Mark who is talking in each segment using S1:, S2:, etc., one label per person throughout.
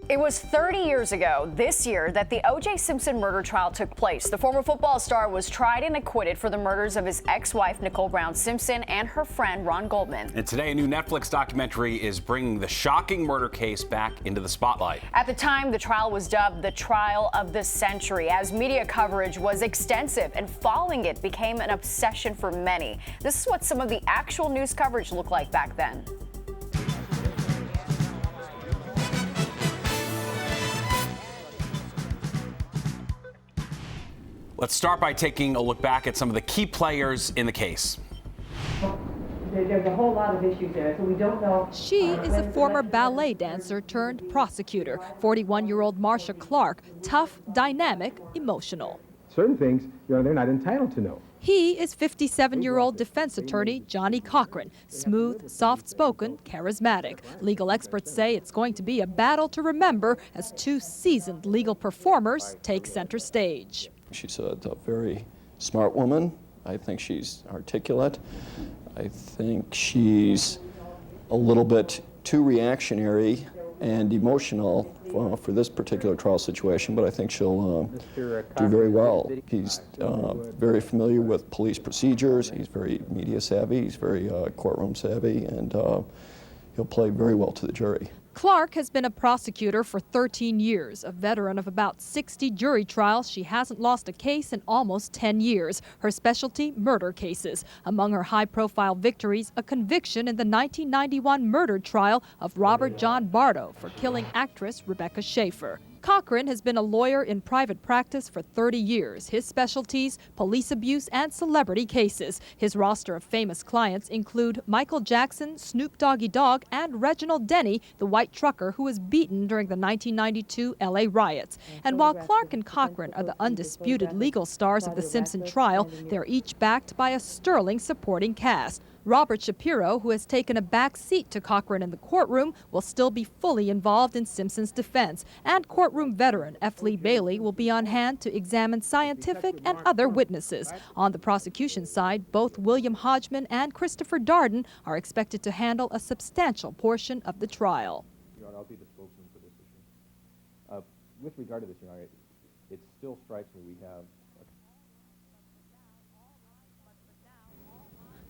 S1: It was 30 years ago this year that the O.J. Simpson murder trial took place. The former football star was tried and acquitted for the murders of his ex-wife, Nicole Brown Simpson, and her friend, Ron Goldman.
S2: And today, a new Netflix documentary is bringing the shocking murder case back into the spotlight.
S1: At the time, the trial was dubbed the trial of the century, as media coverage was extensive, and following it became an obsession for many. This is what some of the actual news coverage looked like back then.
S2: Let's start by taking a look back at some of the key players in the case.
S3: There's a whole lot of issues there, so we don't know.
S4: She is a former ballet dancer turned prosecutor, 41-year-old Marcia Clark, tough, dynamic, emotional.
S5: Certain things, they're not entitled to know.
S4: He is 57-year-old defense attorney Johnnie Cochran, smooth, soft-spoken, charismatic. Legal experts say it's going to be a battle to remember as two seasoned legal performers take center stage.
S6: She's a very smart woman. I think she's articulate. I think she's a little bit too reactionary and emotional for this particular trial situation, but I think she'll do very well. He's very familiar with police procedures. He's very media savvy. He's very courtroom savvy, and he'll play very well to the jury.
S4: Clark has been a prosecutor for 13 years, a veteran of about 60 jury trials. She hasn't lost a case in almost 10 years. Her specialty, murder cases. Among her high-profile victories, a conviction in the 1991 murder trial of Robert John Bardo for killing actress Rebecca Schaefer. Cochran has been a lawyer in private practice for 30 years. His specialties, police abuse and celebrity cases. His roster of famous clients include Michael Jackson, Snoop Doggy Dogg, and Reginald Denny, the white trucker who was beaten during the 1992 LA riots. And while Clark and Cochran are the undisputed legal stars of the Simpson trial, they're each backed by a sterling supporting cast. Robert Shapiro, who has taken a back seat to Cochran in the courtroom, will still be fully involved in Simpson's defense. And courtroom veteran F. Lee Bailey will be on hand to examine scientific and other witnesses. On the prosecution side, both William Hodgman and Christopher Darden are expected to handle a substantial portion of the trial.
S5: I'll be the spokesman for this issue. With regard to this, it still strikes me we have.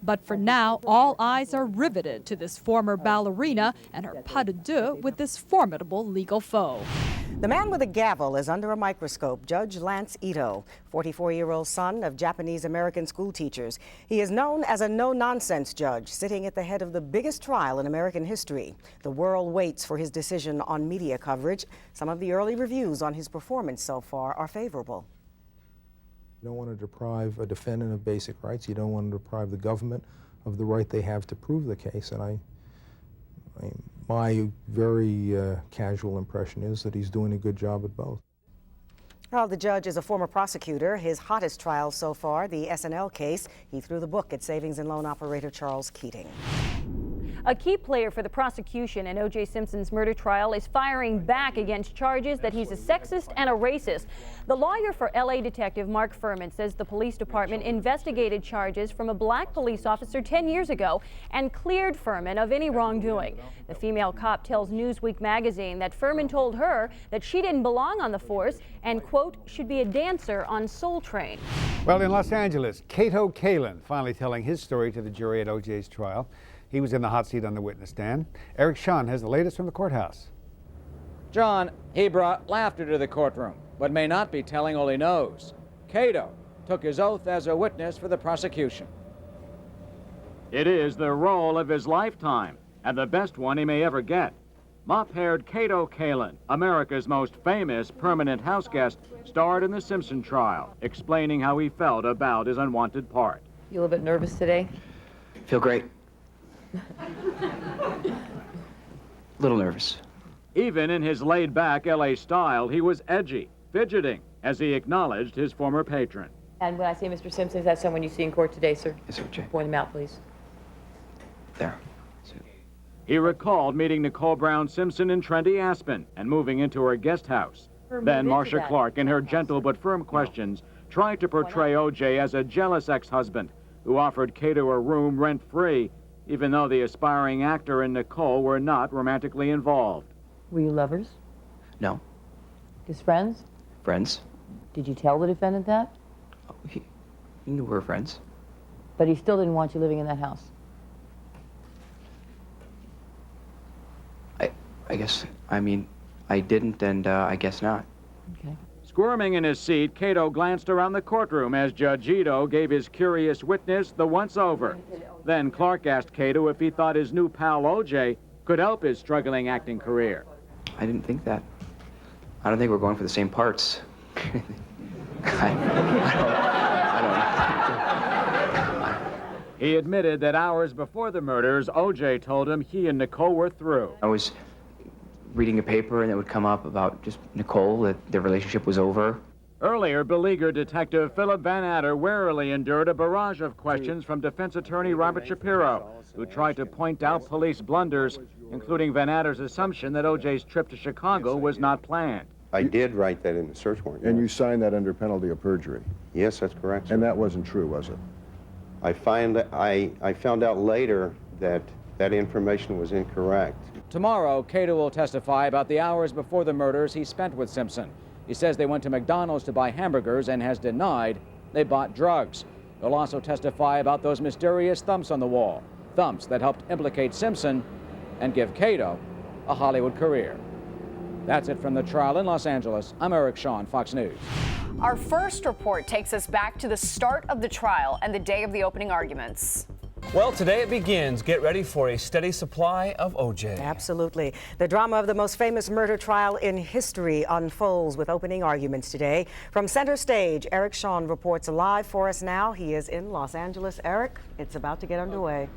S4: But for now, all eyes are riveted to this former ballerina and her pas de deux with this formidable legal foe.
S7: The man with a gavel is under a microscope, Judge Lance Ito, 44-year-old son of Japanese-American school teachers. He is known as a no-nonsense judge, sitting at the head of the biggest trial in American history. The world waits for his decision on media coverage. Some of the early reviews on his performance so far are favorable.
S5: You don't want to deprive a defendant of basic rights. You don't want to deprive the government of the right they have to prove the case. And my very casual impression is that he's doing a good job at both.
S7: Well, the judge is a former prosecutor. His hottest trial so far, the SNL case. He threw the book at savings and loan operator Charles Keating.
S8: A key player for the prosecution in O.J. Simpson's murder trial is firing back against charges that he's a sexist and a racist. The lawyer for L.A. detective Mark Furman says the police department investigated charges from a black police officer 10 years ago and cleared Furman of any wrongdoing. The female cop tells Newsweek magazine that Furman told her that she didn't belong on the force and, quote, should be a dancer on Soul Train.
S9: Well, in Los Angeles, Cato Kalin finally telling his story to the jury at O.J.'s trial. He was in the hot seat on the witness stand. Eric Shun has the latest from the courthouse.
S10: John, he brought laughter to the courtroom, but may not be telling all he knows. Cato took his oath as a witness for the prosecution.
S11: It is the role of his lifetime, and the best one he may ever get. Mop-haired Cato Kalin, America's most famous permanent house guest, starred in the Simpson trial, explaining how he felt about his unwanted part.
S12: You a little bit nervous today?
S13: Feel great. Little nervous.
S11: Even in his laid-back L.A. style, he was edgy, fidgeting, as he acknowledged his former patron.
S12: And when I say Mr. Simpson, is that someone you see in court today, sir?
S13: Yes, O.J.
S12: Point him out, please.
S13: There.
S11: He recalled meeting Nicole Brown Simpson in trendy Aspen and moving into her guest house. Then Marcia Clark, in her gentle but firm questions, tried to portray O.J. as a jealous ex-husband who offered Cato a room rent-free, even though the aspiring actor and Nicole were not romantically involved.
S12: Were you lovers?
S13: No.
S12: Just friends?
S13: Friends?
S12: Did you tell the defendant that?
S13: Oh, he knew we were friends.
S12: But he still didn't want you living in that house?
S13: I guess, I mean, I didn't, and I guess not.
S12: Okay.
S11: Squirming in his seat, Cato glanced around the courtroom as Judge Ito gave his curious witness the once-over. Then Clark asked Cato if he thought his new pal, O.J., could help his struggling acting career.
S13: I didn't think that. I don't think we're going for the same parts.
S11: He admitted that hours before the murders, O.J. told him he and Nicole were through.
S13: I was reading a paper and it would come up about just Nicole, that their relationship was over.
S11: Earlier, beleaguered detective Philip Van Adder warily endured a barrage of questions from defense attorney Robert Shapiro, who tried to point out police blunders, including Van Adder's assumption that O.J.'s trip to Chicago was not planned.
S14: I did write that in the search warrant.
S15: And you signed that under penalty of perjury?
S14: Yes, that's correct, sir.
S15: And that wasn't true, was it?
S14: I found out later that that information was incorrect.
S10: Tomorrow, Cato will testify about the hours before the murders he spent with Simpson. He says they went to McDonald's to buy hamburgers and has denied they bought drugs. He'll also testify about those mysterious thumps on the wall, thumps that helped implicate Simpson and give Cato a Hollywood career. That's it from the trial in Los Angeles. I'm Eric Shawn, Fox News.
S1: Our first report takes us back to the start of the trial and the day of the opening arguments.
S16: Well, today it begins. Get ready for a steady supply of OJ.
S7: Absolutely. The drama of the most famous murder trial in history unfolds with opening arguments today. From center stage, Eric Shawn reports live for us now. He is in Los Angeles. Eric, it's about to get underway.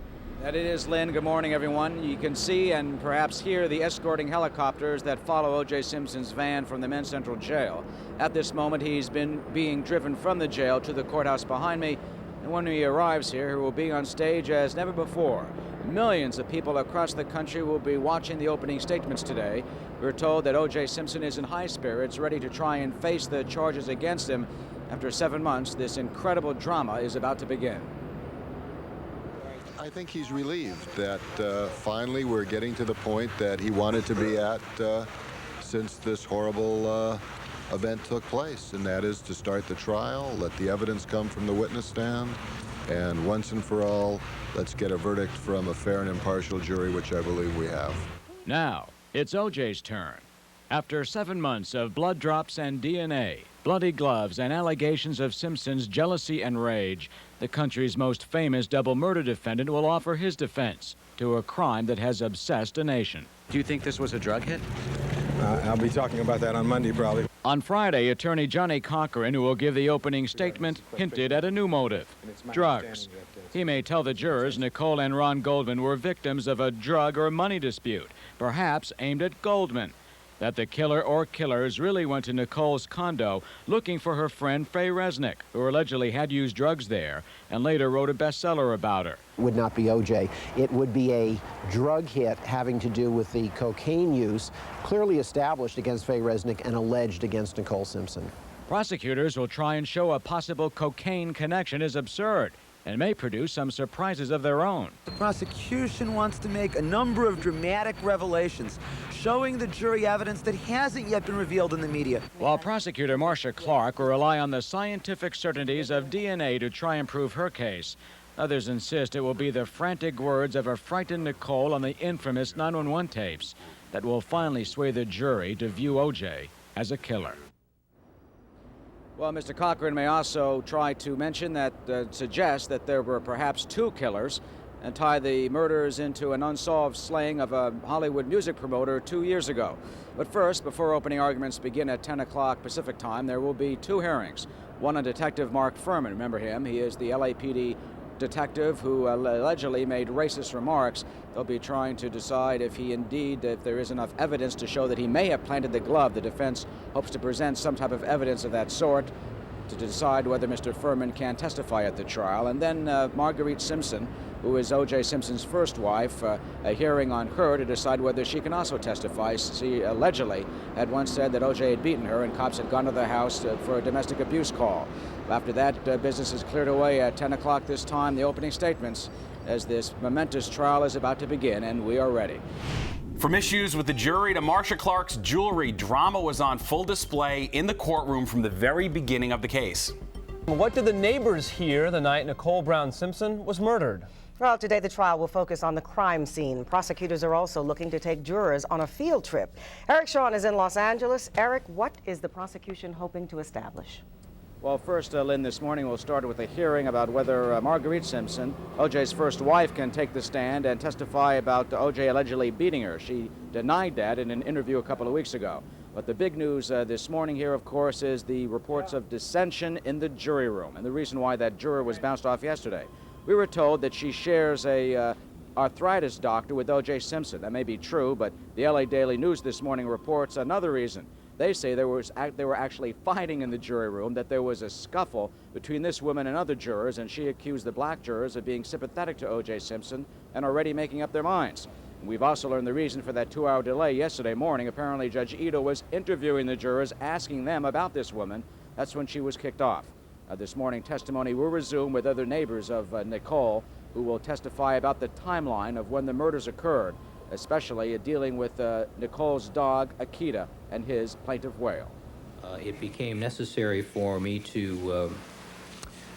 S10: That it is, Lynn. Good morning, everyone. You can see and perhaps hear the escorting helicopters that follow O.J. Simpson's van from the Men's Central Jail. At this moment, he's been being driven from the jail to the courthouse behind me. And when he arrives here, he will be on stage as never before. Millions of people across the country will be watching the opening statements today. We're told that O.J. Simpson is in high spirits, ready to try and face the charges against him. After 7 months, this incredible drama is about to begin.
S15: I think he's relieved that finally we're getting to the point that he wanted to be at since this horrible event took place, and that is to start the trial, let the evidence come from the witness stand, and once and for all, let's get a verdict from a fair and impartial jury, which I believe we have.
S11: Now, it's O.J.'s turn. After 7 months of blood drops and DNA, bloody gloves, and allegations of Simpson's jealousy and rage, the country's most famous double murder defendant will offer his defense to a crime that has obsessed a nation.
S10: Do you think this was a drug hit?
S5: I'll be talking about that on Monday, probably.
S11: On Friday, attorney Johnnie Cochran, who will give the opening statement, hinted at a new motive: drugs. He may tell the jurors Nicole and Ron Goldman were victims of a drug or money dispute, perhaps aimed at Goldman. That the killer or killers really went to Nicole's condo looking for her friend Faye Resnick, who allegedly had used drugs there and later wrote a bestseller about her.
S17: Would not be O.J. It would be a drug hit having to do with the cocaine use clearly established against Faye Resnick and alleged against Nicole Simpson.
S11: Prosecutors will try and show a possible cocaine connection is absurd and may produce some surprises of their own.
S18: The prosecution wants to make a number of dramatic revelations, showing the jury evidence that hasn't yet been revealed in the media.
S11: While prosecutor Marcia Clark will rely on the scientific certainties of DNA to try and prove her case, others insist it will be the frantic words of a frightened Nicole on the infamous 911 tapes that will finally sway the jury to view O.J. as a killer.
S10: Well, Mr. Cochran may also try to mention that, suggest that there were perhaps two killers and tie the murders into an unsolved slaying of a Hollywood music promoter 2 years ago. But first, before opening arguments begin at 10 o'clock Pacific time, there will be two hearings. One on Detective Mark Furman. Remember him? He is the LAPD detective who allegedly made racist remarks. They'll be trying to decide if there is enough evidence to show that he may have planted the glove. The defense hopes to present some type of evidence of that sort to decide whether Mr. Furman can testify at the trial. And then Marguerite Simpson, who is O.J. Simpson's first wife, a hearing on her to decide whether she can also testify. She allegedly had once said that O.J. had beaten her and cops had gone to the house for a domestic abuse call. After that, business is cleared away at 10 o'clock this time, the opening statements, as this momentous trial is about to begin, and we are ready.
S2: From issues with the jury to Marcia Clark's jewelry, drama was on full display in the courtroom from the very beginning of the case.
S16: What did the neighbors hear the night Nicole Brown Simpson was murdered?
S7: Well, today the trial will focus on the crime scene. Prosecutors are also looking to take jurors on a field trip. Eric Shawn is in Los Angeles. Eric, what is the prosecution hoping to establish?
S10: Well, first, Lynn, this morning we'll start with a hearing about whether Marguerite Simpson, O.J.'s first wife, can take the stand and testify about O.J. allegedly beating her. She denied that in an interview a couple of weeks ago. But the big news this morning here, of course, is the reports of dissension in the jury room, and the reason why that juror was bounced off yesterday. We were told that she shares a arthritis doctor with O.J. Simpson. That may be true, but the L.A. Daily News this morning reports another reason. They say they were actually fighting in the jury room, that there was a scuffle between this woman and other jurors, and she accused the black jurors of being sympathetic to O.J. Simpson and already making up their minds. We've also learned the reason for that 2-hour delay yesterday morning. Apparently, Judge Ito was interviewing the jurors, asking them about this woman. That's when she was kicked off. This morning, testimony will resume with other neighbors of Nicole, who will testify about the timeline of when the murders occurred, especially dealing with Nicole's dog, Akita, and his plaintiff whale.
S19: It became necessary for me to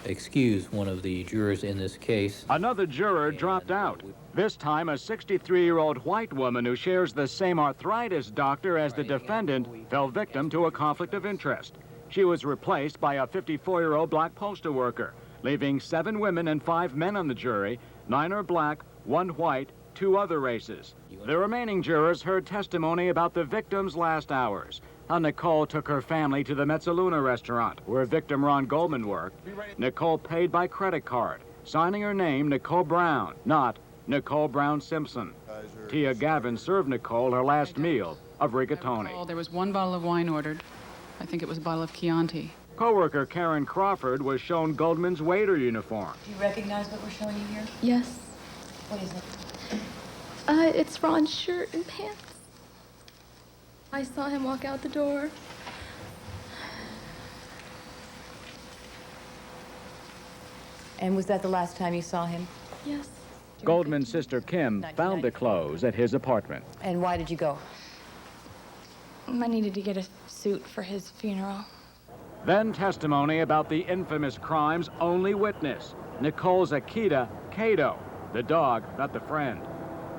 S19: excuse one of the jurors in this case.
S11: Another juror dropped out. This time, a 63-year-old white woman who shares the same arthritis doctor as the defendant fell victim to a conflict of interest. She was replaced by a 54-year-old black postal worker, leaving 7 women and 5 men on the jury. 9 are black, 1 white, 2 other races. The remaining jurors heard testimony about the victim's last hours. How Nicole took her family to the Mezzaluna restaurant, where victim Ron Goldman worked. Nicole paid by credit card, signing her name Nicole Brown, not Nicole Brown Simpson. Tia Gavin served Nicole her last meal of rigatoni.
S20: There was 1 bottle of wine ordered. I think it was a bottle of Chianti.
S11: Co-worker Karen Crawford was shown Goldman's waiter uniform.
S21: Do you recognize what we're showing you here?
S22: Yes.
S21: What is it?
S22: It's Ron's shirt and pants. I saw him walk out the door.
S21: And was that the last time you saw him?
S22: Yes.
S11: Goldman's sister Kim found the clothes at his apartment.
S21: And why did you go?
S22: I needed to get a suit for his funeral.
S11: Then testimony about the infamous crime's only witness, Nicole's Akita, Cato, the dog, not the friend.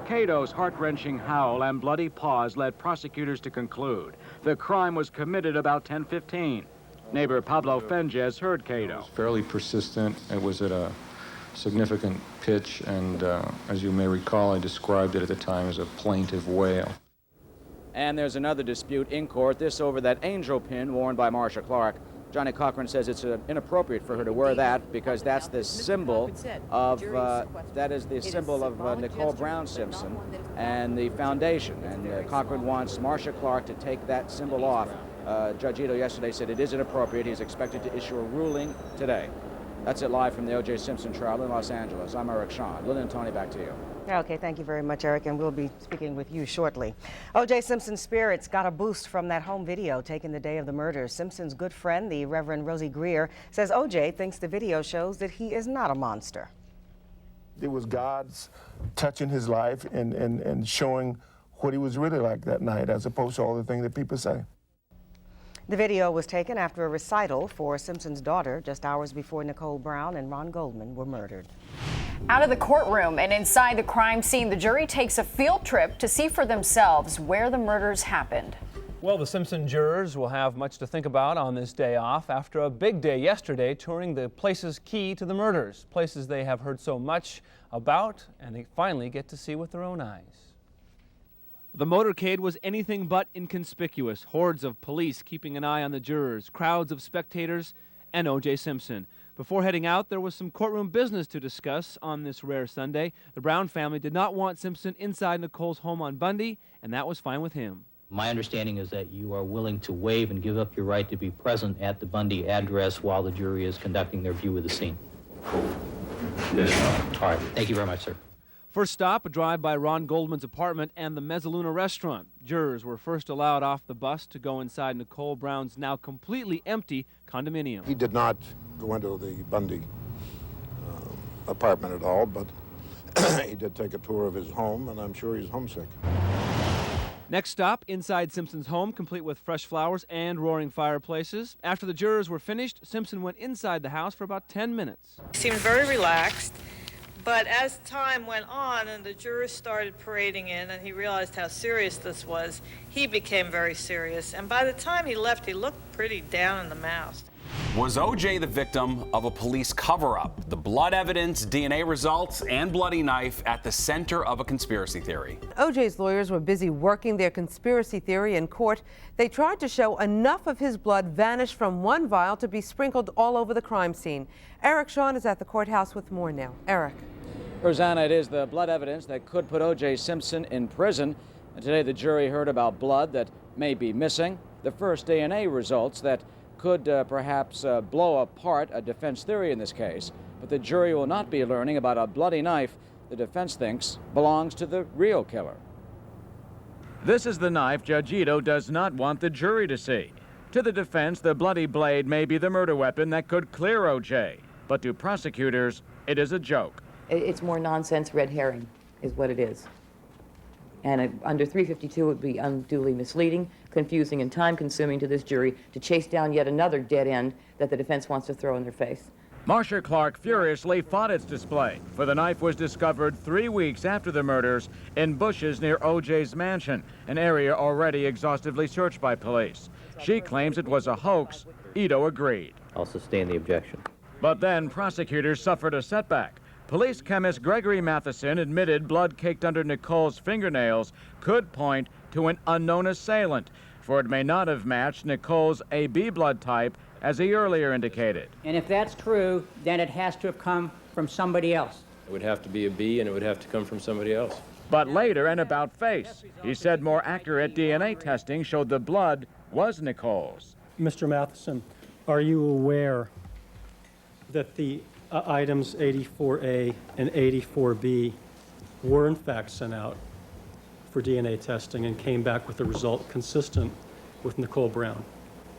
S11: Cato's heart-wrenching howl and bloody paws led prosecutors to conclude the crime was committed about 10:15. Neighbor Pablo Fenges heard Cato.
S23: It was fairly persistent. It was at a significant pitch, and as you may recall, I described it at the time as a plaintive wail.
S10: And there's another dispute in court, this over that angel pin worn by Marcia Clark. Johnnie Cochran says it's inappropriate for her to wear that because that's the symbol of Nicole Brown Simpson and the foundation. And Cochran wants Marcia Clark to take that symbol off. Judge Ito yesterday said it is inappropriate. He's expected to issue a ruling today. That's it live from the O.J. Simpson trial in Los Angeles. I'm Eric Shawn. Lynn and Tony, back to you.
S7: Okay, thank you very much, Eric, and we'll be speaking with you shortly. O.J. Simpson's spirits got a boost from that home video taken the day of the murder. Simpson's good friend, the Reverend Rosie Greer, says O.J. thinks the video shows that he is not a monster.
S24: It was God's touching his life and showing what he was really like that night, as opposed to all the things that people say.
S7: The video was taken after a recital for Simpson's daughter just hours before Nicole Brown and Ron Goldman were murdered.
S1: Out of the courtroom and inside the crime scene, the jury takes a field trip to see for themselves where the murders happened.
S16: Well, the Simpson jurors will have much to think about on this day off after a big day yesterday touring the places key to the murders, places they have heard so much about and they finally get to see with their own eyes. The motorcade was anything but inconspicuous. Hordes of police keeping an eye on the jurors, crowds of spectators, and O.J. Simpson. Before heading out, there was some courtroom business to discuss on this rare Sunday. The Brown family did not want Simpson inside Nicole's home on Bundy, and that was fine with him.
S19: My understanding is that you are willing to waive and give up your right to be present at the Bundy address while the jury is conducting their view of the scene. Yes, sir. All right. Thank you very much, sir.
S16: First stop, a drive by Ron Goldman's apartment and the Mezzaluna restaurant. Jurors were first allowed off the bus to go inside Nicole Brown's now completely empty condominium.
S24: He did not go into the Bundy apartment at all, but he did take a tour of his home, and I'm sure he's homesick.
S16: Next stop, inside Simpson's home, complete with fresh flowers and roaring fireplaces. After the jurors were finished, Simpson went inside the house for about 10 minutes.
S3: He seemed very relaxed, but as time went on and the jurors started parading in and he realized how serious this was, he became very serious. And by the time he left, he looked pretty down in the mouth.
S2: Was O.J. the victim of a police cover-up? The blood evidence, DNA results, and bloody knife at the center of a conspiracy theory.
S4: O.J.'s lawyers were busy working their conspiracy theory in court. They tried to show enough of his blood vanished from one vial to be sprinkled all over the crime scene. Eric Shawn is at the courthouse with more now. Eric.
S10: Rosanna, it is the blood evidence that could put O.J. Simpson in prison. And today the jury heard about blood that may be missing, the first DNA results that could perhaps blow apart a defense theory in this case. But the jury will not be learning about a bloody knife the defense thinks belongs to the real killer.
S11: This is the knife Judge Ito does not want the jury to see. To the defense, the bloody blade may be the murder weapon that could clear O.J. But to prosecutors, it is a joke.
S12: It's more nonsense, red herring, is what it is. And under 352, it would be unduly misleading, confusing, and time-consuming to this jury to chase down yet another dead end that the defense wants to throw in their face.
S11: Marcia Clark furiously fought its display, for the knife was discovered 3 weeks after the murders in bushes near O.J.'s mansion, an area already exhaustively searched by police. She claims it was a hoax. Ito agreed.
S19: I'll sustain the objection.
S11: But then prosecutors suffered a setback. Police chemist Gregory Matheson admitted blood caked under Nicole's fingernails could point to an unknown assailant, for it may not have matched Nicole's AB blood type as he earlier indicated.
S6: And if that's true, then it has to have come from somebody else.
S8: It would have to be a B, and it would have to come from somebody else.
S11: But later, and about face, he said more accurate DNA testing showed the blood was Nicole's.
S25: Mr. Matheson, are you aware that the items 84A and 84B were in fact sent out for DNA testing and came back with a result consistent with Nicole Brown?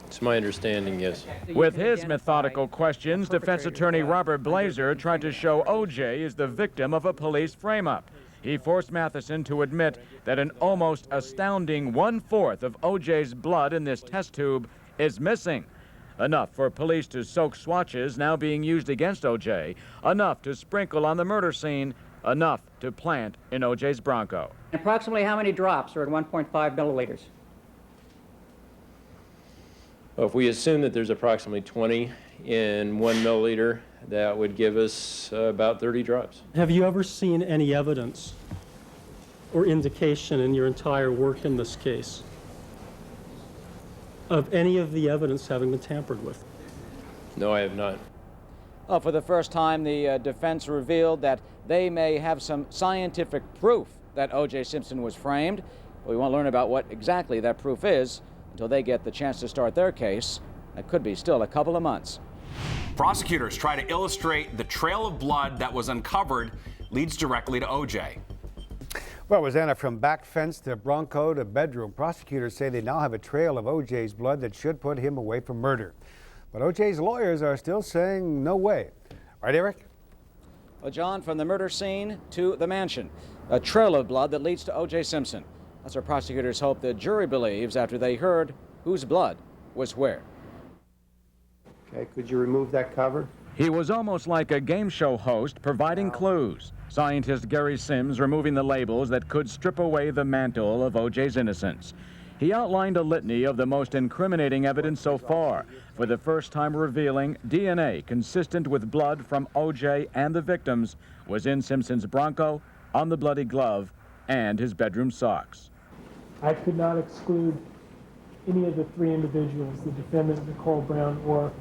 S8: It's my understanding, yes.
S11: With his methodical questions, defense attorney Robert Blazer tried to show O.J. is the victim of a police frame-up. He forced Matheson to admit that an almost astounding 1/4 of O.J.'s blood in this test tube is missing. Enough for police to soak swatches now being used against O.J., enough to sprinkle on the murder scene, enough to plant in O.J.'s Bronco.
S6: Approximately how many drops are at 1.5 milliliters?
S8: Well, if we assume that there's approximately 20 in 1 milliliter, that would give us about 30 drops.
S25: Have you ever seen any evidence or indication in your entire work in this case of any of the evidence having been tampered with?
S8: No, I have not.
S10: Well, for the first time, the defense revealed that they may have some scientific proof that O.J. Simpson was framed. We won't learn about what exactly that proof is until they get the chance to start their case. That could be still a couple of months.
S2: Prosecutors try to illustrate the trail of blood that was uncovered leads directly to O.J.
S9: Well, Rosanna, from back fence to Bronco to bedroom, prosecutors say they now have a trail of O.J.'s blood that should put him away from murder. But O.J.'s lawyers are still saying no way. Right, Eric?
S10: Well, John, from the murder scene to the mansion, a trail of blood that leads to O.J. Simpson. That's what prosecutors hope the jury believes after they heard whose blood was where.
S17: Okay, could you remove that cover?
S11: He was almost like a game show host providing clues. Scientist Gary Sims removing the labels that could strip away the mantle of O.J.'s innocence. He outlined a litany of the most incriminating evidence so far, for the first time revealing DNA consistent with blood from O.J. and the victims was in Simpson's Bronco, on the bloody glove, and his bedroom socks.
S25: I could not exclude any of the three individuals, the defendant, Nicole Brown, or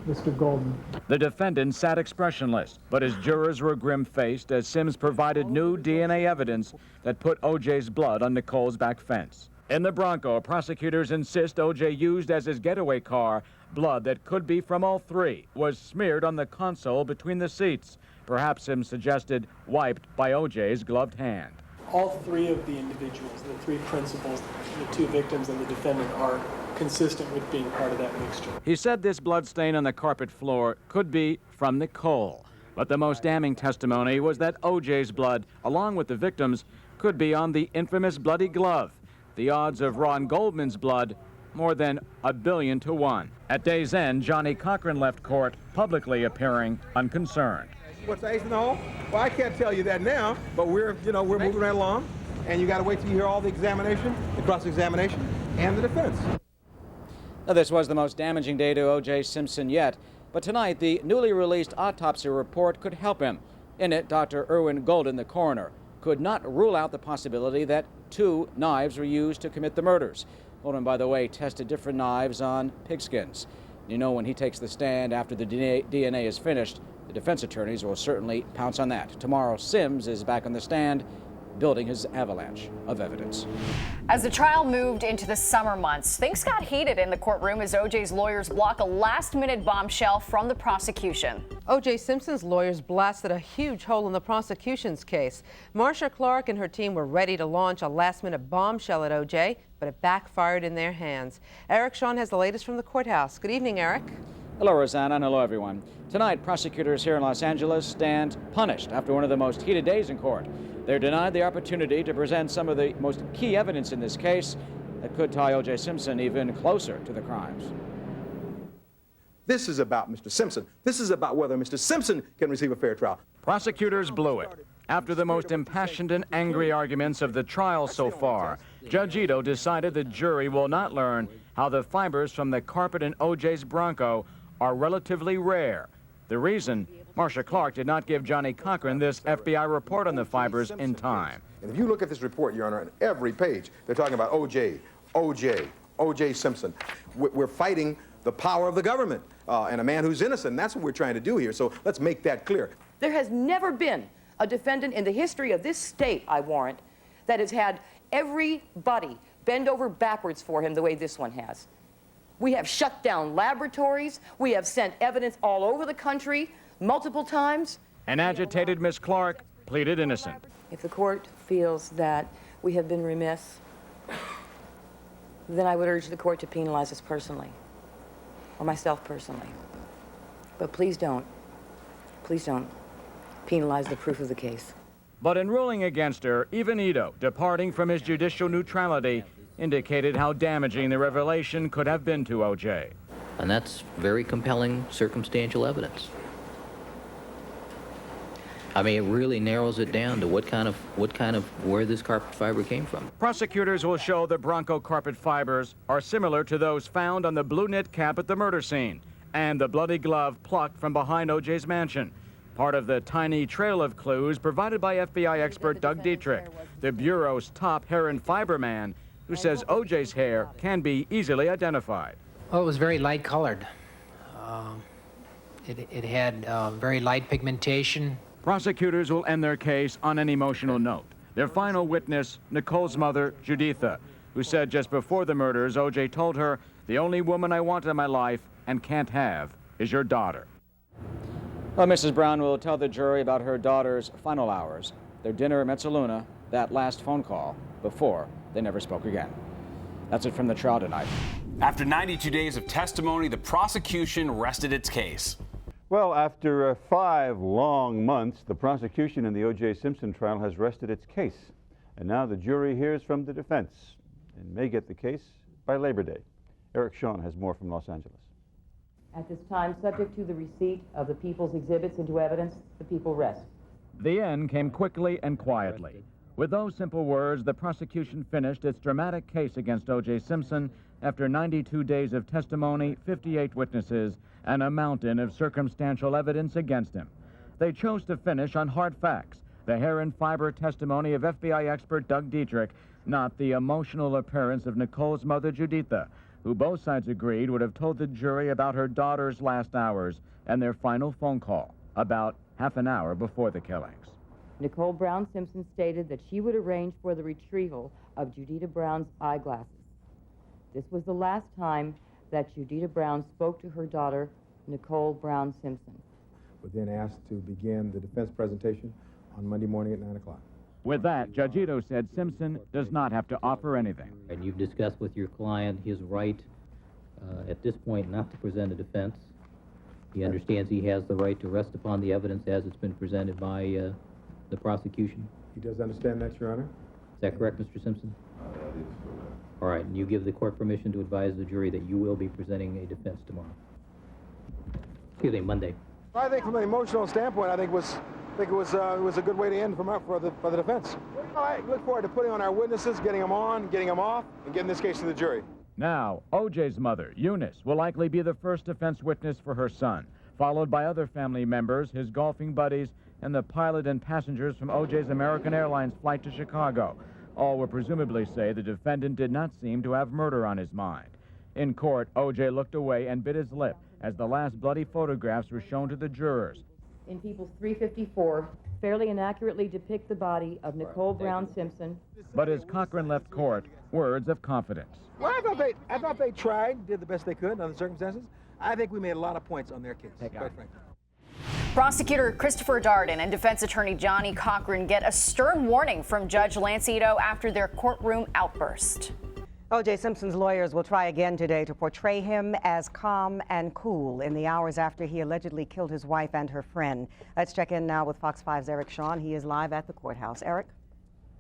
S25: Mr. Golden.
S11: The defendant sat expressionless, but his jurors were grim-faced as Sims provided new DNA evidence that put O.J.'s blood on Nicole's back fence. In the Bronco, prosecutors insist O.J. used as his getaway car blood that could be from all three was smeared on the console between the seats, perhaps Sims suggested wiped by O.J.'s gloved hand.
S25: All three of the individuals, the three principals, the two victims, and the defendant are consistent with being part of that mixture.
S11: He said this blood stain on the carpet floor could be from Nicole. But the most damning testimony was that O.J.'s blood, along with the victims, could be on the infamous bloody glove. The odds of Ron Goldman's blood, more than 1,000,000,000 to 1. At day's end, Johnnie Cochran left court, publicly appearing unconcerned.
S5: What's the ace in the hole? Well, I can't tell you that now, but we're moving right along, and you got to wait till you hear all the examination, the cross-examination, and the defense.
S10: Now, this was the most damaging day to O.J. Simpson yet, but tonight the newly released autopsy report could help him. In it, Dr. Irwin Golden, the coroner, could not rule out the possibility that 2 knives were used to commit the murders. Golden, by the way, tested different knives on pigskins. You know, when he takes the stand after the DNA is finished, the defense attorneys will certainly pounce on that. Tomorrow, Sims is back on the stand, building his avalanche of evidence.
S1: As the trial moved into the summer months, things got heated in the courtroom as O.J.'s lawyers block a last-minute bombshell from the prosecution.
S4: O.J. Simpson's lawyers blasted a huge hole in the prosecution's case. Marsha Clark and her team were ready to launch a last-minute bombshell at O.J., but it backfired in their hands. Eric Shawn has the latest from the courthouse. Good evening, Eric.
S10: Hello, Rosanna, and hello, everyone. Tonight, prosecutors here in Los Angeles stand punished after one of the most heated days in court. They're denied the opportunity to present some of the most key evidence in this case that could tie O.J. Simpson even closer to the crimes.
S5: This is about Mr. Simpson. This is about whether Mr. Simpson can receive a fair trial.
S11: Prosecutors blew it. After the most impassioned and angry arguments of the trial so far, Judge Ito decided the jury will not learn how the fibers from the carpet in O.J.'s Bronco are relatively rare. The reason, Marsha Clark did not give Johnnie Cochran this FBI report on the fibers in time.
S5: And if you look at this report, Your Honor, on every page, they're talking about O.J. Simpson. We're fighting the power of the government and a man who's innocent. And that's what we're trying to do here. So let's make that clear.
S12: There has never been a defendant in the history of this state, I warrant, that has had everybody bend over backwards for him the way this one has. We have shut down laboratories. We have sent evidence all over the country multiple times.
S11: An agitated Miss Clark pleaded innocent.
S12: If the court feels that we have been remiss, then I would urge the court to penalize us personally, or myself personally. But please don't penalize the proof of the case.
S11: But in ruling against her, even Ito, departing from his judicial neutrality, indicated how damaging the revelation could have been to O.J.
S19: And that's very compelling circumstantial evidence. I mean, it really narrows it down to where this carpet fiber came from.
S11: Prosecutors will show the Bronco carpet fibers are similar to those found on the blue knit cap at the murder scene and the bloody glove plucked from behind O.J.'s mansion. Part of the tiny trail of clues provided by FBI expert Doug Dietrich, the Bureau's top hair and fiber man, who says O.J.'s hair can be easily identified.
S13: Well, it was very light colored. It had very light pigmentation.
S11: Prosecutors will end their case on an emotional note. Their final witness, Nicole's mother, Juditha, who said just before the murders, O.J. told her, "The only woman I want in my life and can't have is your daughter."
S10: Well, Mrs. Brown will tell the jury about her daughter's final hours, their dinner at Mezzaluna, that last phone call before they never spoke again. That's it from the trial tonight.
S2: After 92 days of testimony, the prosecution rested its case.
S14: Well, after 5 long months, the prosecution in the O.J. Simpson trial has rested its case. And now the jury hears from the defense and may get the case by Labor Day. Eric Shawn has more from Los Angeles.
S12: At this time, subject to the receipt of the people's exhibits into evidence, the people rest.
S11: The end came quickly and quietly. With those simple words, the prosecution finished its dramatic case against O.J. Simpson after 92 days of testimony, 58 witnesses, and a mountain of circumstantial evidence against him. They chose to finish on hard facts, the hair and fiber testimony of FBI expert Doug Dietrich, not the emotional appearance of Nicole's mother, Juditha, who both sides agreed would have told the jury about her daughter's last hours and their final phone call, about half an hour before the killings.
S12: Nicole Brown Simpson stated that she would arrange for the retrieval of Juditha Brown's eyeglasses. This was the last time that Juditha Brown spoke to her daughter, Nicole Brown Simpson.
S5: We're then asked to begin the defense presentation on Monday morning at 9 o'clock.
S11: With that, Judge Ito said Simpson does not have to offer anything.
S19: And you've discussed with your client his right at this point not to present a defense. He understands he has the right to rest upon the evidence as it's been presented by the prosecution.
S5: He does understand that, Your Honor.
S19: Is that correct, Mr. Simpson?
S5: That is correct.
S19: All right, and you give the court permission to advise the jury that you will be presenting a defense tomorrow. Excuse me, Monday.
S5: I think from an emotional standpoint, it was a good way to end for the defense. I look forward to putting on our witnesses, getting them on, getting them off, and getting this case to the jury.
S11: Now, O.J.'s mother, Eunice, will likely be the first defense witness for her son, followed by other family members, his golfing buddies, and the pilot and passengers from O.J.'s American Airlines flight to Chicago. All will presumably say the defendant did not seem to have murder on his mind. In court, O.J. looked away and bit his lip as the last bloody photographs were shown to the jurors.
S12: In People's 354, fairly inaccurately depict the body of Nicole Brown Simpson.
S11: But as Cochran left court, words of confidence.
S5: Well, I thought they tried, did the best they could under the circumstances. I think we made a lot of points on their case, quite frankly.
S1: Prosecutor Christopher Darden and defense attorney Johnnie Cochran get a stern warning from Judge Lance Ito after their courtroom outburst.
S7: O.J. Simpson's lawyers will try again today to portray him as calm and cool in the hours after he allegedly killed his wife and her friend. Let's check in now with Fox 5's Eric Shawn. He is live at the courthouse. Eric?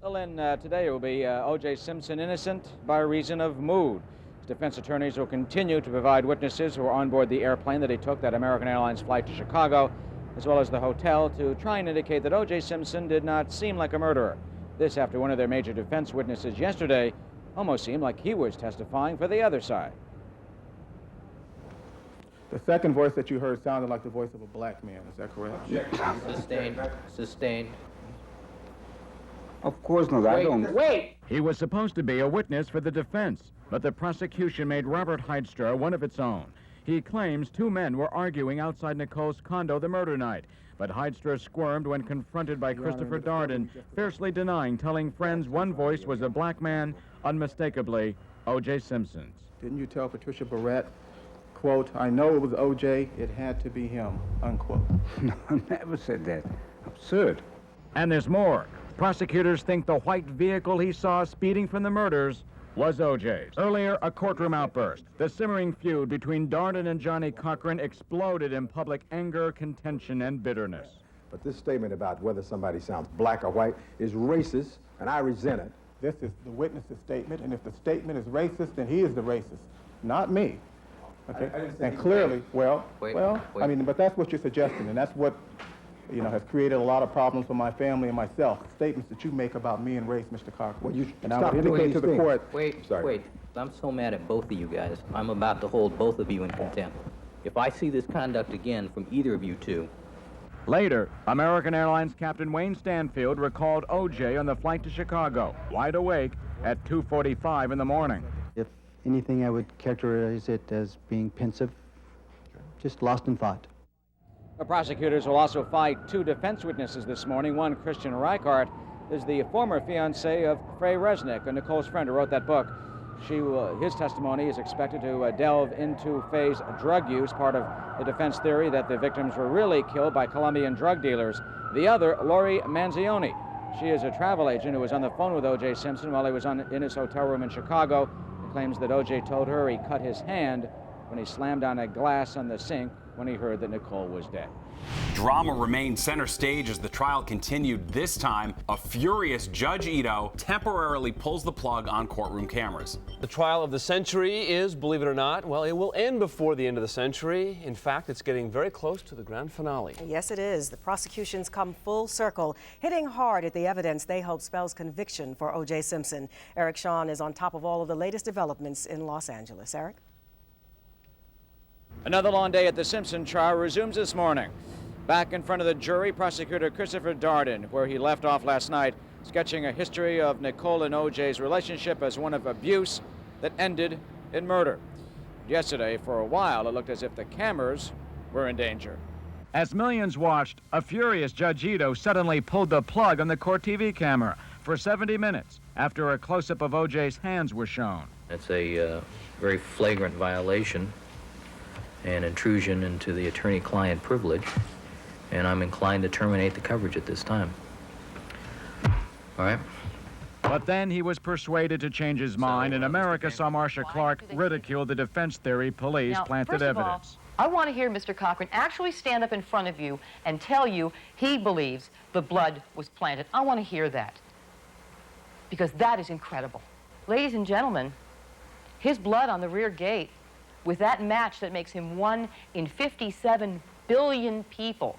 S10: Well, today it will be O.J. Simpson innocent by reason of mood. His defense attorneys will continue to provide witnesses who were on board the airplane that he took, that American Airlines flight to Chicago, as well as the hotel, to try and indicate that O.J. Simpson did not seem like a murderer. This after one of their major defense witnesses yesterday almost seemed like he was testifying for the other side.
S15: The second voice that you heard sounded like the voice of a black man. Is that correct?
S19: Sustained. Sustained.
S15: Of course not. I don't.
S19: Wait!
S11: He was supposed to be a witness for the defense, but the prosecution made Robert Heidstra one of its own. He claims two men were arguing outside Nicole's condo the murder night, but Heidstra squirmed when confronted by Christopher Darden, fiercely denying telling friends one voice was a black man, unmistakably O.J. Simpson's.
S15: Didn't you tell Patricia Barrett, quote, "I know it was O.J., it had to be him," unquote?
S18: No, I never said that. Absurd.
S11: And there's more. Prosecutors think the white vehicle he saw speeding from the murders was O.J.'s. Earlier, a courtroom outburst. The simmering feud between Darden and Johnnie Cochran exploded in public anger, contention, and bitterness.
S5: But this statement about whether somebody sounds black or white is racist, and I resent it.
S15: This is the witness's statement, and if the statement is racist, then he is the racist, not me. Okay? And clearly, I mean, but that's what you're suggesting, and that's what, you know, has created a lot of problems for my family and myself. Statements that you make about me and race, Mr. Cochran.
S5: Well, you
S15: and I would indicate to the court.
S19: Wait. I'm so mad at both of you guys. I'm about to hold both of you in contempt. If I see this conduct again from either of you two.
S11: Later, American Airlines Captain Wayne Stanfield recalled O.J. on the flight to Chicago, wide awake at 2:45 in the morning.
S20: If anything, I would characterize it as being pensive, just lost in thought.
S10: The prosecutors will also fight two defense witnesses this morning. One, Christian Reichardt, is the former fiancé of Faye Resnick, Nicole's friend who wrote that book. His testimony is expected to delve into Faye's drug use, part of the defense theory that the victims were really killed by Colombian drug dealers. The other, Lori Manzioni. She is a travel agent who was on the phone with O.J. Simpson while he was in his hotel room in Chicago. He claims that O.J. told her he cut his hand when he slammed down a glass on the sink when he heard that Nicole was dead.
S2: Drama remained center stage as the trial continued. This time, a furious Judge Ito temporarily pulls the plug on courtroom cameras.
S16: The trial of the century is, believe it or not, well, it will end before the end of the century. In fact, it's getting very close to the grand finale.
S7: Yes, it is. The prosecution's come full circle, hitting hard at the evidence they hope spells conviction for O.J. Simpson. Eric Shawn is on top of all of the latest developments in Los Angeles. Eric?
S10: Another long day at the Simpson trial resumes this morning. Back in front of the jury, prosecutor Christopher Darden, where he left off last night, sketching a history of Nicole and O.J.'s relationship as one of abuse that ended in murder. Yesterday, for a while, it looked as if the cameras were in danger.
S11: As millions watched, a furious Judge Ito suddenly pulled the plug on the court TV camera for 70 minutes after a close-up of O.J.'s hands were shown.
S19: It's a very flagrant violation and intrusion into the attorney-client privilege, and I'm inclined to terminate the coverage at this time. All right?
S11: But then he was persuaded to change his mind, and America saw Marcia Clark ridicule the defense theory police planted evidence.
S12: I want to hear Mr. Cochran actually stand up in front of you and tell you he believes the blood was planted. I want to hear that, because that is incredible. Ladies and gentlemen, His blood on the rear gate, with that match that makes him 1 in 57 billion people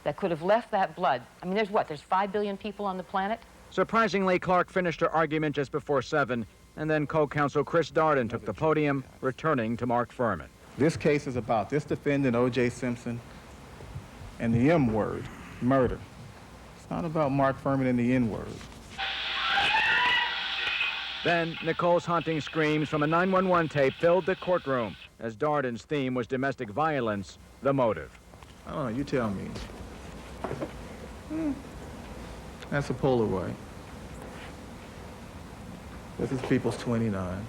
S12: that could have left that blood. I mean, there's 5 billion people on the planet?
S10: Surprisingly, Clark finished her argument just before 7, and then co-counsel Chris Darden took the podium, returning to Mark Furman.
S15: This case is about this defendant, O.J. Simpson, and the M word, murder. It's not about Mark Furman and the N word.
S10: Then Nicole's haunting screams from a 911 tape filled the courtroom as Darden's theme was domestic violence, the motive.
S15: I don't know, you tell me. That's a Polaroid. This is People's 29.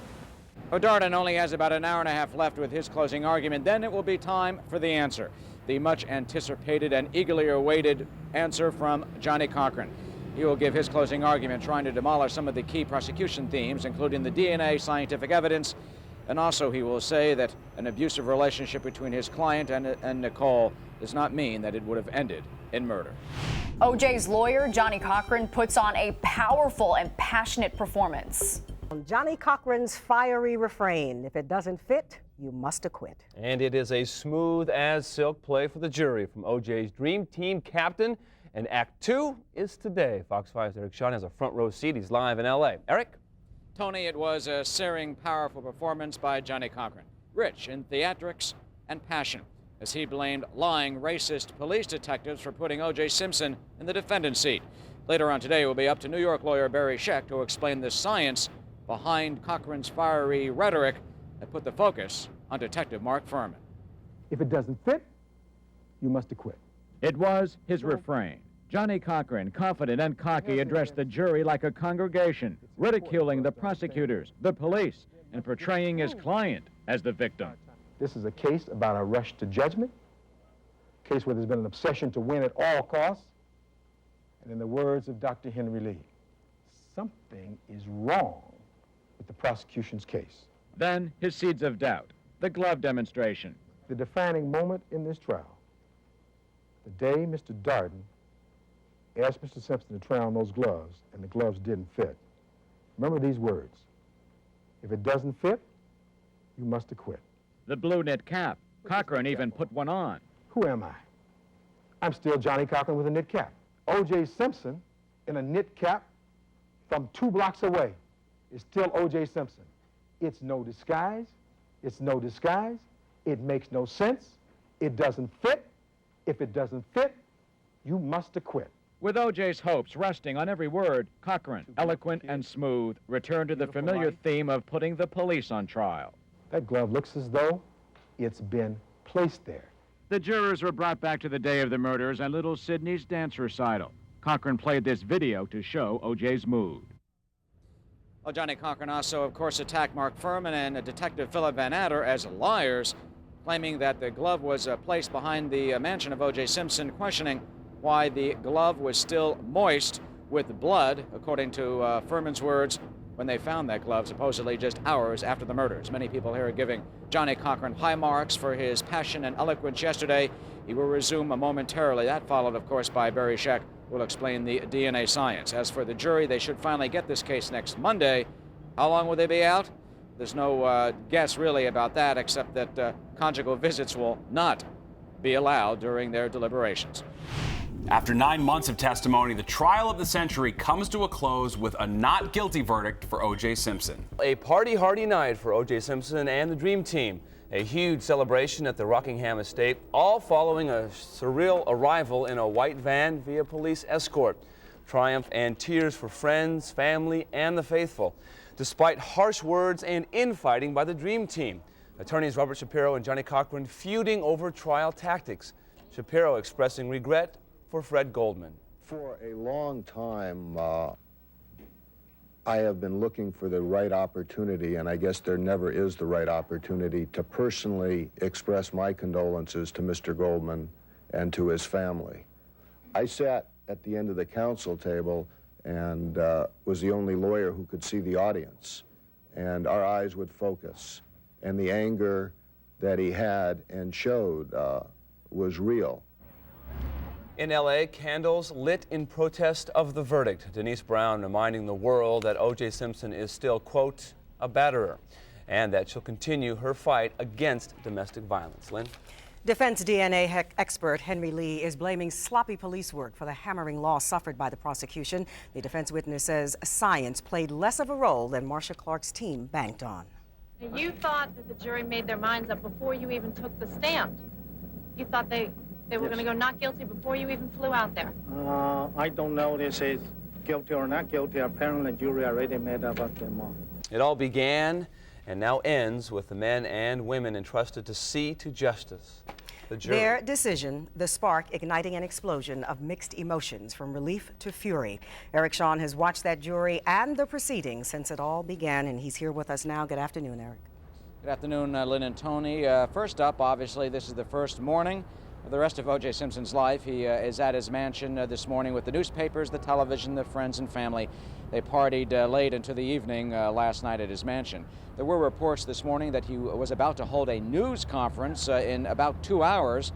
S10: Darden only has about an hour and a half left with his closing argument. Then it will be time for the answer. The much anticipated and eagerly awaited answer from Johnnie Cochran. He will give his closing argument, trying to demolish some of the key prosecution themes, including the DNA, scientific evidence, and also he will say that an abusive relationship between his client and Nicole does not mean that it would have ended in murder.
S1: OJ's lawyer, Johnnie Cochran, puts on a powerful and passionate performance.
S7: Johnnie Cochran's fiery refrain, if it doesn't fit, you must acquit.
S16: And it is a smooth as silk play for the jury from OJ's Dream Team captain. And Act 2 is today. Fox 5's Eric Shawn has a front row seat. He's live in L.A. Eric?
S10: Tony, it was a searing, powerful performance by Johnnie Cochran, rich in theatrics and passion, as he blamed lying, racist police detectives for putting O.J. Simpson in the defendant's seat. Later on today, it will be up to New York lawyer Barry Scheck to explain the science behind Cochran's fiery rhetoric that put the focus on Detective Mark Furman.
S3: If it doesn't fit, you must acquit.
S11: It was his refrain. Johnnie Cochran, confident and cocky, addressed the jury like a congregation, ridiculing the prosecutors, the police, and portraying his client as the victim.
S3: This is a case about a rush to judgment, a case where there's been an obsession to win at all costs, and in the words of Dr. Henry Lee, something is wrong with the prosecution's case.
S11: Then his seeds of doubt, the glove demonstration.
S3: The defining moment in this trial, the day Mr. Darden asked Mr. Simpson to try on those gloves, and the gloves didn't fit. Remember these words: if it doesn't fit, you must acquit.
S11: The blue knit cap. Cochran even put one on.
S3: Who am I? I'm still Johnnie Cochran with a knit cap. O.J. Simpson in a knit cap from 2 blocks away is still O.J. Simpson. It's no disguise. It's no disguise. It makes no sense. It doesn't fit. If it doesn't fit, you must acquit.
S11: With O.J.'s hopes resting on every word, Cochran, eloquent and smooth, returned to the familiar theme of putting the police on trial.
S3: That glove looks as though it's been placed there.
S11: The jurors were brought back to the day of the murders and little Sidney's dance recital. Cochran played this video to show O.J.'s mood.
S10: Well, Johnnie Cochran also, of course, attacked Mark Furman and Detective Philip Van Adder as liars, claiming that the glove was placed behind the mansion of O.J. Simpson, questioning why the glove was still moist with blood, according to Furman's words, when they found that glove supposedly just hours after the murders. Many people here are giving Johnnie Cochran high marks for his passion and eloquence yesterday. He will resume momentarily. That followed, of course, by Barry Scheck, who will explain the DNA science. As for the jury, they should finally get this case next Monday. How long will they be out? There's no guess really about that, except that conjugal visits will not be allowed during their deliberations.
S2: After 9 months of testimony, the trial of the century comes to a close with a not guilty verdict for O.J. Simpson.
S16: A party-hardy night for O.J. Simpson and the Dream Team. A huge celebration at the Rockingham estate, all following a surreal arrival in a white van via police escort. Triumph and tears for friends, family, and the faithful, despite harsh words and infighting by the Dream Team. Attorneys Robert Shapiro and Johnnie Cochran feuding over trial tactics. Shapiro expressing regret for Fred Goldman.
S21: For a long time, I have been looking for the right opportunity, and I guess there never is the right opportunity, to personally express my condolences to Mr. Goldman and to his family. I sat at the end of the counsel table and was the only lawyer who could see the audience, and our eyes would focus, and the anger that he had and showed was real.
S16: In L.A., candles lit in protest of the verdict. Denise Brown reminding the world that O.J. Simpson is still, quote, a batterer, and that she'll continue her fight against domestic violence. Lynn?
S7: Defense DNA expert Henry Lee is blaming sloppy police work for the hammering loss suffered by the prosecution. The defense witness says science played less of a role than Marcia Clark's team banked on.
S6: You thought that the jury made their minds up before you even took the stand. You thought they were going to go not guilty before you even flew out there.
S8: I don't know if it's guilty or not guilty. Apparently, the jury already made up their mind.
S16: It all began and now ends with the men and women entrusted to see to justice. The jury.
S7: Their decision, the spark igniting an explosion of mixed emotions from relief to fury. Eric Shawn has watched that jury and the proceedings since it all began, and he's here with us now. Good afternoon, Eric.
S10: Good afternoon, Lynn and Tony. First up, obviously, this is the first morning of the rest of O.J. Simpson's life. He is at his mansion this morning with the newspapers, the television, the friends and family. They partied late into the evening last night at his mansion. There were reports this morning that he was about to hold a news conference in about 2 hours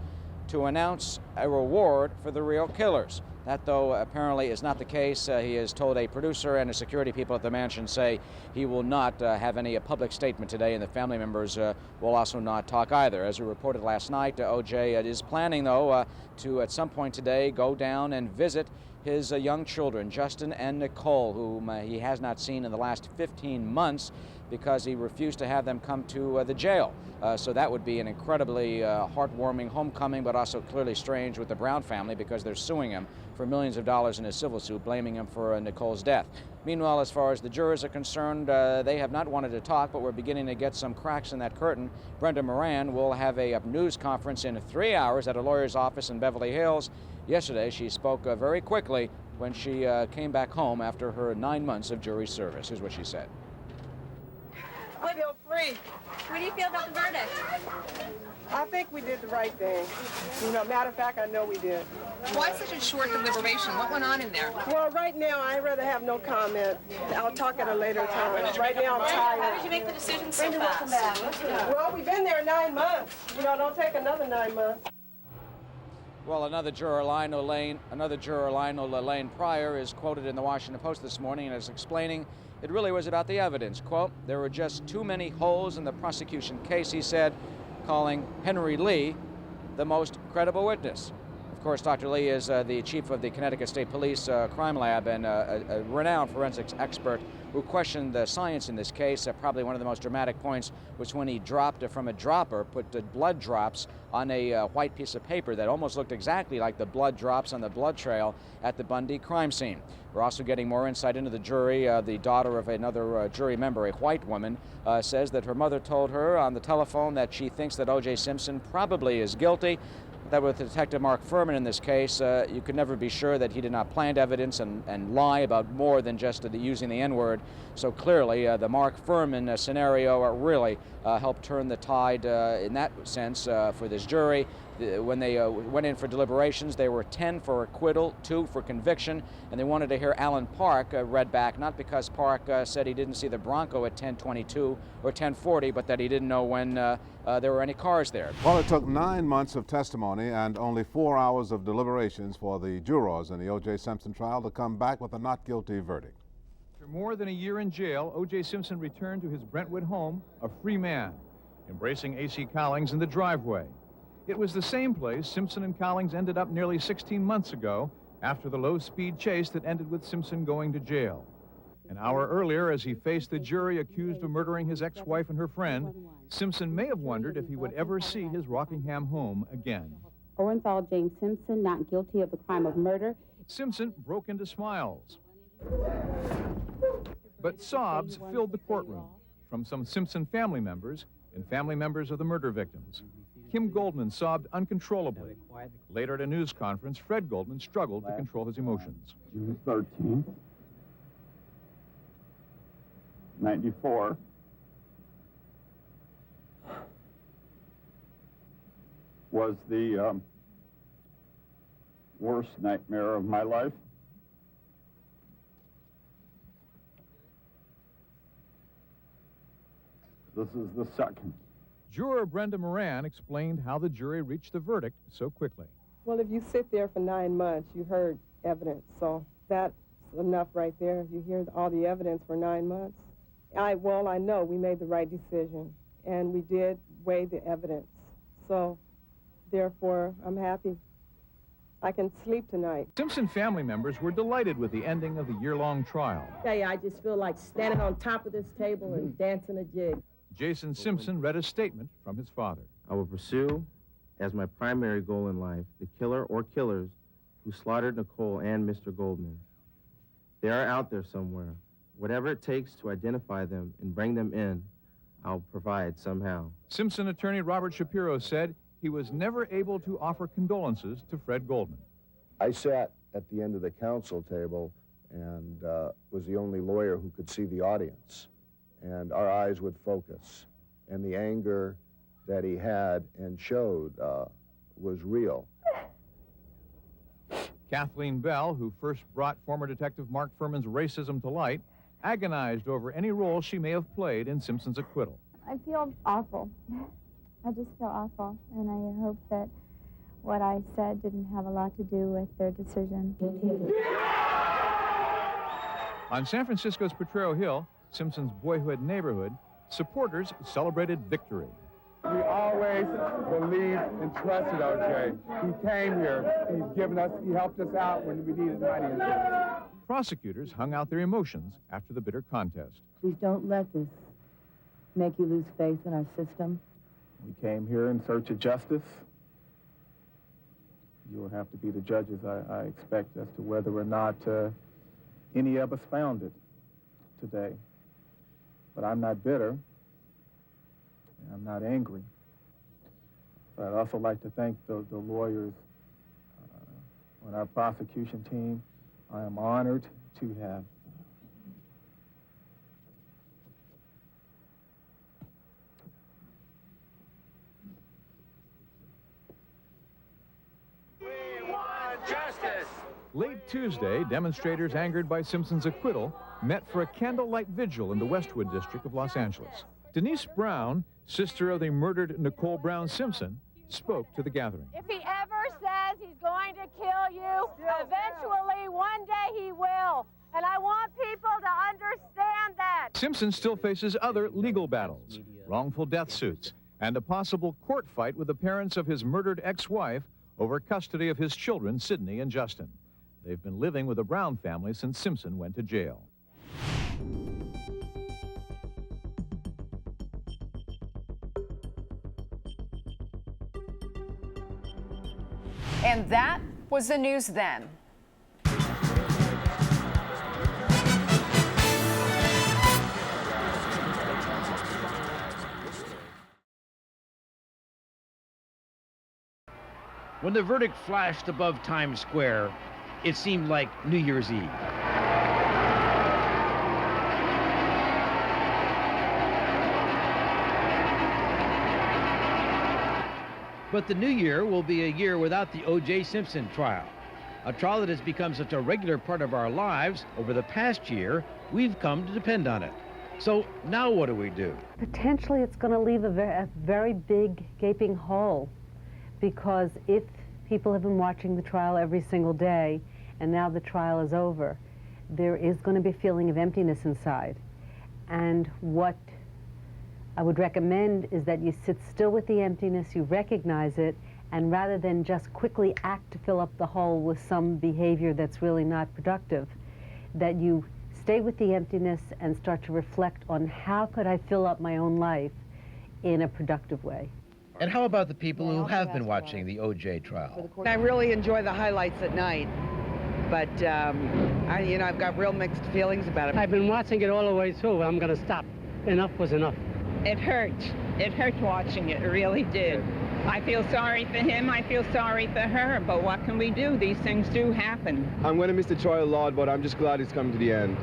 S10: to announce a reward for the real killers. That, though, apparently is not the case. He has told a producer and a security people at the mansion say he will not have any public statement today, and the family members will also not talk either. As we reported last night, O.J. is planning, though, to at some point today go down and visit his young children, Justin and Nicole, whom he has not seen in the last 15 months because he refused to have them come to the jail. So that would be an incredibly heartwarming homecoming, but also clearly strange with the Brown family because they're suing him for millions of dollars in a civil suit, blaming him for Nicole's death. Meanwhile, as far as the jurors are concerned, they have not wanted to talk, but we're beginning to get some cracks in that curtain. Brenda Moran will have a news conference in 3 hours at a lawyer's office in Beverly Hills. Yesterday, she spoke very quickly when she came back home after her 9 months of jury service. Here's what she said.
S22: I feel free.
S6: What do you feel about the verdict?
S22: I think we did the right thing. You know, matter of fact, I know we did.
S23: Why such a short deliberation? What went on in there?
S22: Well, right now, I'd rather have no comment. I'll talk at a later time. Right now, I'm tired.
S6: How did you make the decision so fast?
S22: Well, we've been there 9 months. You know, don't take another 9 months.
S10: Well, another juror, Lionel Lane Pryor, is quoted in the Washington Post this morning and is explaining it really was about the evidence. Quote, there were just too many holes in the prosecution case, he said, calling Henry Lee the most credible witness. Of course, Dr. Lee is the chief of the Connecticut State Police Crime Lab and a renowned forensics expert who questioned the science in this case. Probably one of the most dramatic points was when he dropped from a dropper, put blood drops on a white piece of paper that almost looked exactly like the blood drops on the blood trail at the Bundy crime scene. We're also getting more insight into the jury. The daughter of another jury member, a white woman, says that her mother told her on the telephone that she thinks that O.J. Simpson probably is guilty. That with Detective Mark Furman in this case, you could never be sure that he did not plant evidence and lie about more than just using the N-word. So clearly, the Mark Furman scenario really helped turn the tide in that sense for this jury. When they went in for deliberations, they were 10 for acquittal, 2 for conviction, and they wanted to hear Alan Park read back, not because Park said he didn't see the Bronco at 10:22 or 10:40, but that he didn't know when there were any cars there.
S24: Well, it took 9 months of testimony and only 4 hours of deliberations for the jurors in the O.J. Simpson trial to come back with a not guilty verdict.
S26: After more than a year in jail, O.J. Simpson returned to his Brentwood home, a free man, embracing A.C. Collings in the driveway. It was the same place Simpson and Collings ended up nearly 16 months ago after the low-speed chase that ended with Simpson going to jail. An hour earlier, as he faced the jury accused of murdering his ex-wife and her friend, Simpson may have wondered if he would ever see his Rockingham home again.
S27: Orenthal James Simpson, not guilty of the crime of murder.
S26: Simpson broke into smiles. But sobs filled the courtroom from some Simpson family members and family members of the murder victims. Kim Goldman sobbed uncontrollably. Later at a news conference, Fred Goldman struggled to control his emotions.
S28: June 13th, 94. Was the worst nightmare of my life. This is the second.
S26: Juror Brenda Moran explained how the jury reached the verdict so quickly.
S22: Well, if you sit there for 9 months, you heard evidence, so that's enough right there. You hear all the evidence for 9 months. Well, I know we made the right decision, and we did weigh the evidence. So, therefore, I'm happy. I can sleep tonight.
S26: Simpson family members were delighted with the ending of the year-long trial.
S4: Hey, I just feel like standing on top of this table and dancing a jig.
S26: Jason Simpson read a statement from his father.
S5: I will pursue, as my primary goal in life, the killer or killers who slaughtered Nicole and Mr. Goldman. They are out there somewhere. Whatever it takes to identify them and bring them in, I'll provide somehow.
S26: Simpson attorney Robert Shapiro said he was never able to offer condolences to Fred Goldman.
S21: I sat at the end of the counsel table and was the only lawyer who could see the audience. And our eyes would focus. And the anger that he had and showed was real.
S26: Kathleen Bell, who first brought former Detective Mark Furman's racism to light, agonized over any role she may have played in Simpson's acquittal.
S9: I feel awful. I just feel awful, and I hope that what I said didn't have a lot to do with their decision.
S26: On San Francisco's Potrero Hill, Simpson's boyhood neighborhood, supporters celebrated victory.
S3: We always believed and trusted O.J. He came here. He helped us out when we needed money.
S26: Prosecutors hung out their emotions after the bitter contest.
S12: Please don't let this make you lose faith in our system.
S15: We came here in search of justice. You will have to be the judges, I expect, as to whether or not any of us found it today. But I'm not bitter, and I'm not angry. But I'd also like to thank the lawyers on our prosecution team. I am honored to have
S26: Justice! Late Tuesday, demonstrators angered by Simpson's acquittal met for a candlelight vigil in the Westwood district of Los Angeles. Denise Brown, sister of the murdered Nicole Brown Simpson, spoke to the gathering.
S13: If he ever says he's going to kill you, eventually one day he will. And I want people to understand that.
S26: Simpson still faces other legal battles, wrongful death suits, and a possible court fight with the parents of his murdered ex-wife over custody of his children, Sidney and Justin. They've been living with the Brown family since Simpson went to jail.
S1: And that was the news then.
S14: When the verdict flashed above Times Square, it seemed like New Year's Eve. But the new year will be a year without the O.J. Simpson trial. A trial that has become such a regular part of our lives over the past year, we've come to depend on it. So now what do we do?
S17: Potentially it's going to leave a very big gaping hole, because if people have been watching the trial every single day and now the trial is over, there is going to be a feeling of emptiness inside. And what I would recommend is that you sit still with the emptiness, you recognize it, and rather than just quickly act to fill up the hole with some behavior that's really not productive, that you stay with the emptiness and start to reflect on how could I fill up my own life in a productive way.
S14: And how about the people who have been watching the O.J. trial?
S18: I really enjoy the highlights at night, but I've got real mixed feelings about it.
S25: I've been watching it all the way through. I'm going to stop. Enough was enough.
S29: It hurt. It hurt watching it. It really did. I feel sorry for him. I feel sorry for her. But what can we do? These things do happen.
S30: I'm going to miss the trial a lot, but I'm just glad it's coming to the end.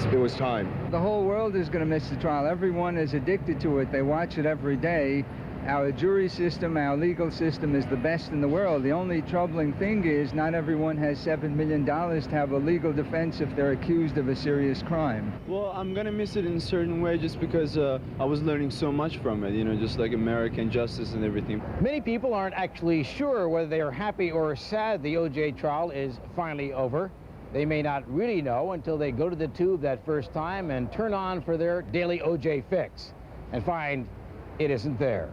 S30: It was time.
S31: The whole world is going to miss the trial. Everyone is addicted to it. They watch it every day. Our jury system, our legal system is the best in the world. The only troubling thing is not everyone has $7 million to have a legal defense if they're accused of a serious crime.
S30: Well, I'm going to miss it in a certain way just because I was learning so much from it, just like American justice and everything.
S14: Many people aren't actually sure whether they are happy or sad the O.J. trial is finally over. They may not really know until they go to the tube that first time and turn on for their daily OJ fix and find it isn't there.